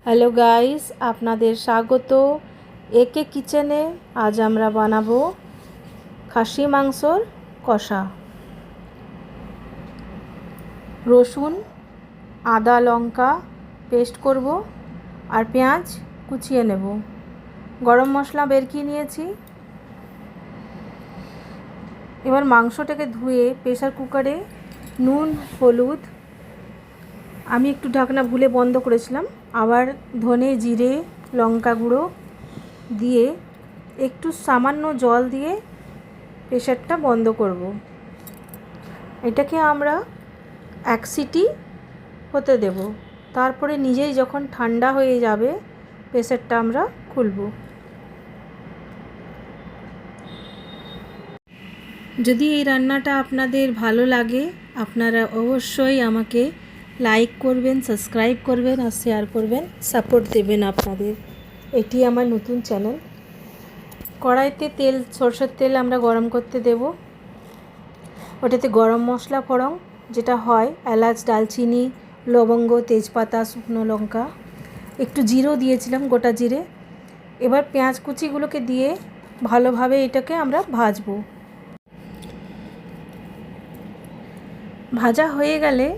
Hello guys, আপনাদের স্বাগত একে কিচেনে। আজ আমরা বানাবো খাসি মাংসর কষা। রসুন, আদা, লঙ্কা পেস্ট করব আর পেঁয়াজ কুচিয়ে নেব। গরম মশলা বেরকিয়ে নিয়েছি। এবার মাংসটাকে ধুয়ে প্রেসার কুকারে নুন, হলুদ, আমি একটু ঢাকনা ভুলে বন্ধ করেছিলাম, আবার ধনে, জিরে, লঙ্কা গুঁড়ো দিয়ে একটু সামান্য জল দিয়ে প্রেসারটা বন্ধ করব। এটাকে আমরা 1 সিটি হতে দেব। তারপরে নিজেই যখন ঠান্ডা হয়ে যাবে প্রেসারটা আমরা খুলব। যদি এই রান্নাটা আপনাদের ভালো লাগে আপনারা অবশ্যই আমাকে লাইক করবেন, সাবস্ক্রাইব করবেন আর শেয়ার করবেন, সাপোর্ট দেবেন আপনাদের। এটি আমার নতুন চ্যানেল। কড়াইতে সরষের তেল আমরা গরম করতে দেব। ওটাতে গরম মশলা ফোড়ন যেটা হয়, এলাচ, দালচিনি, লবঙ্গ, তেজপাতা, শুকনো লঙ্কা, একটু জিরেও দিয়েছিলাম, গোটা জিরে। এবার পেঁয়াজ কুচিগুলোকে দিয়ে ভালোভাবে এটাকে আমরা ভাজবো। ভাজা হয়ে গেলে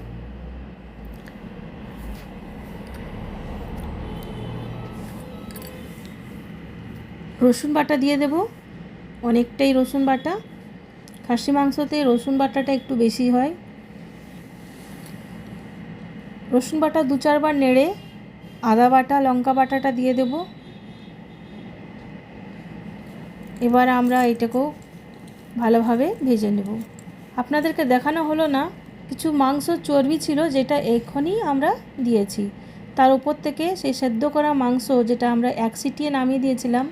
রসুন বাটা দিয়ে দেব। অনেকটাই রসুন বাটা, খাসি মাংসতে রসুন বাটাটা একটু বেশি হয়। রসুন বাটা 2-4 বার নেড়ে আদা বাটা, লঙ্কা বাটাটা দিয়ে দেব। এবার আমরা এটাকেও ভালোভাবে ভেজে নেব। আপনাদেরকে দেখানো হলো না, কিছু মাংস চর্বি ছিল যেটা এখনই আমরা দিয়েছি। তার উপর থেকে সেই সেদ্ধ করা মাংস যেটা আমরা 1 সিটিয়ে নামিয়ে দিয়েছিলাম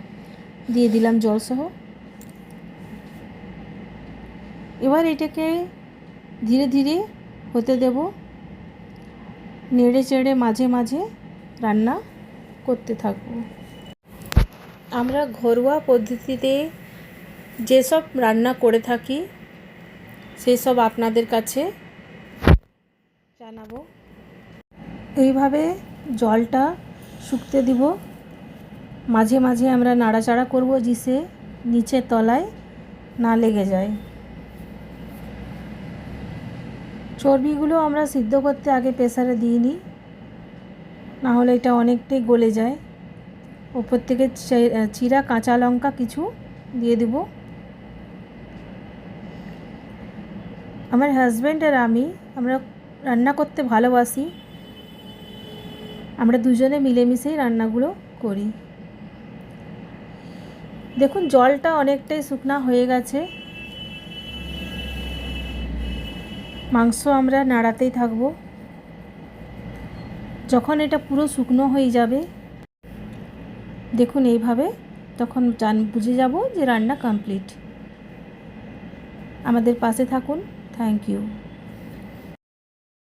দিয়ে দিলাম জলসহ। এবার এটাকে ধীরে ধীরে হতে দেব, নেড়ে চেড়ে মাঝে মাঝে রান্না করতে থাকব। আমরা ঘরোয়া পদ্ধতিতে যেসব রান্না করে থাকি সেসব আপনাদের কাছে জানাবো। এইভাবে জলটা শুকতে দিব, মাঝে মাঝে আমরা নাড়াচাড়া করব যাতে নিচে তলায় না লেগে যায়। চর্বিগুলো আমরা সিদ্ধ করতে আগে প্রেসারে দিইনি, না হলে এটা অনেকটাই গলে যায়। উপর থেকে চিরা কাঁচা লঙ্কা কিছু দিয়ে দেব। আমার হাজব্যান্ড আর আমরা রান্না করতে ভালোবাসি। আমরা দুজনে মিলেমিশেই রান্নাগুলো করি। দেখুন জলটা অনেকটাই শুকনা হয়ে গেছে। মাংস আমরা নাড়াতেই থাকব। যখন এটা পুরো শুকনো হয়ে যাবে দেখুন এইভাবে, তখন বুঝে যাব যে রান্না কমপ্লিট। আমাদের পাশে থাকুন। Thank you.